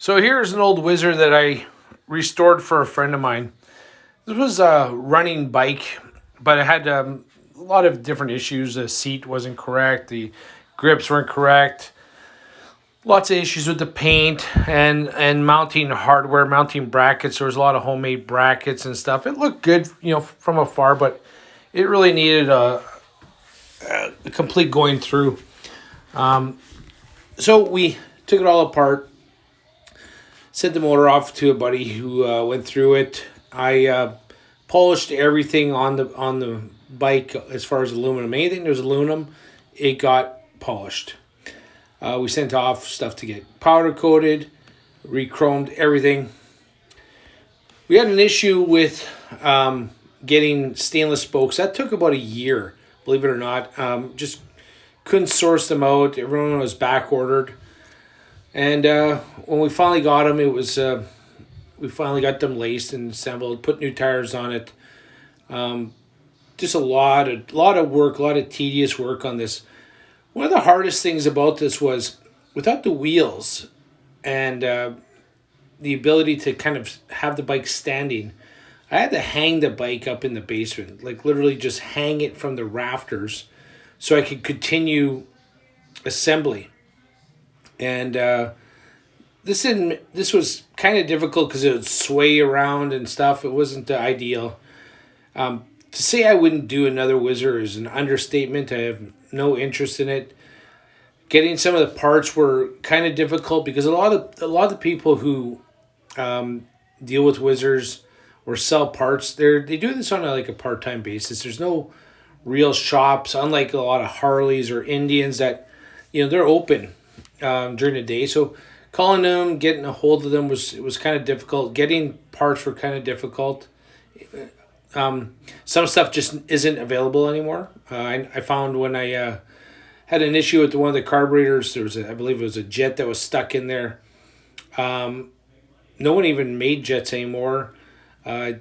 So here's an old Whizzer that I restored for a friend of mine. This was a running bike, but it had a lot of different issues. The seat wasn't correct, the grips weren't correct, lots of issues with the paint and mounting hardware, mounting brackets. There was a lot of homemade brackets and stuff. It looked good, from afar, but it really needed a complete going through. So we took it all apart, sent the motor off to a buddy who went through it. I polished everything on the bike as far as aluminum. Anything that was aluminum, it got polished. We sent off stuff to get powder coated, re-chromed everything. We had an issue with getting stainless spokes. That took about a year, believe it or not. Just couldn't source them out. Everyone was back ordered. And when we finally got them, we finally got them laced and assembled, put new tires on it. Just a lot of work, a lot of tedious work on this. One of the hardest things about this was without the wheels and the ability to kind of have the bike standing, I had to hang the bike up in the basement, like literally just hang it from the rafters so I could continue assembly. And this was kind of difficult because it would sway around and stuff. It wasn't the ideal. To say I wouldn't do another Whizzer is an understatement. I have no interest in it. Getting some of the parts were kind of difficult because a lot of the people who deal with Whizzers or sell parts, they do this on a part-time basis. There's no real shops, unlike a lot of Harleys or Indians that they're open during the day. So calling them, getting a hold of them was kind of difficult. Getting parts were kind of difficult. Some stuff just isn't available anymore. I found when I had an issue with one of the carburetors, I believe it was a jet that was stuck in there. No one even made jets anymore. There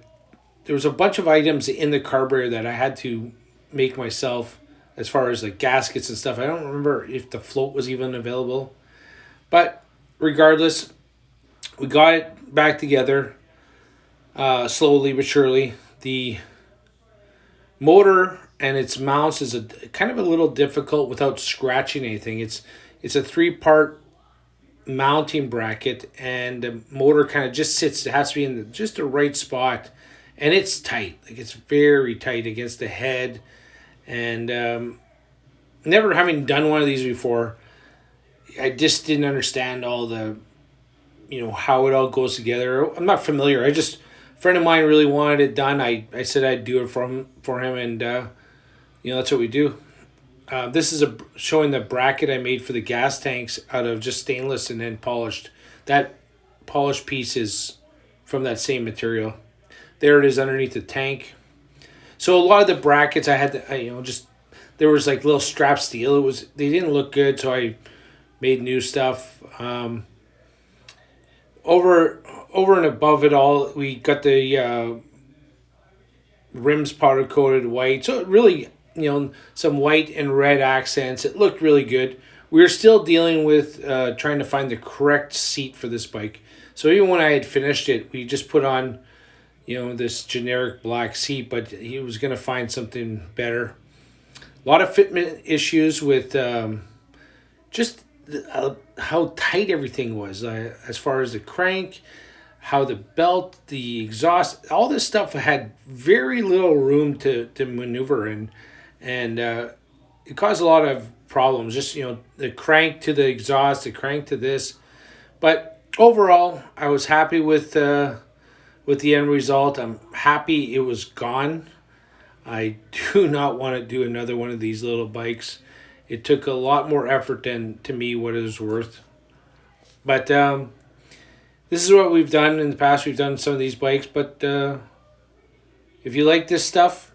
was a bunch of items in the carburetor that I had to make myself, as far as gaskets and stuff. I don't remember if the float was even available. But regardless, we got it back together slowly but surely. The motor and its mounts is kind of a little difficult without scratching anything. It's a 3-part mounting bracket, and the motor kind of just sits. It has to be in just the right spot, and it's tight. It's very tight against the head. And never having done one of these before, I just didn't understand all the, how it all goes together. I'm not familiar. A friend of mine really wanted it done. I said I'd do it for him, and that's what we do. This is showing the bracket I made for the gas tanks out of just stainless and then polished. That polished piece is from that same material. There it is underneath the tank. So a lot of the brackets I had to, there was little strap steel. They didn't look good, so I made new stuff. Over and above it all, we got the rims powder coated white. So it really, some white and red accents. It looked really good. We were still dealing with trying to find the correct seat for this bike. So even when I had finished it, we just put on, this generic black seat, but he was going to find something better. A lot of fitment issues with just how tight everything was, as far as the crank, how the belt, the exhaust, all this stuff had very little room to maneuver in, and it caused a lot of problems. Just the crank to the exhaust, the crank to this, but overall, I was happy with the end result. I'm happy it was gone. I do not want to do another one of these little bikes. It took a lot more effort than, to me, what it was worth. But this is what we've done in the past. We've done some of these bikes. But if you like this stuff,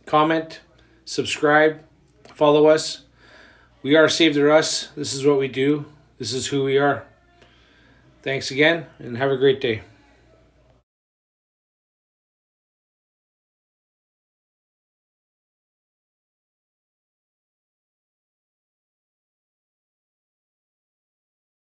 comment, subscribe, follow us. We are Save the Russ. This is what we do. This is who we are. Thanks again, and have a great day.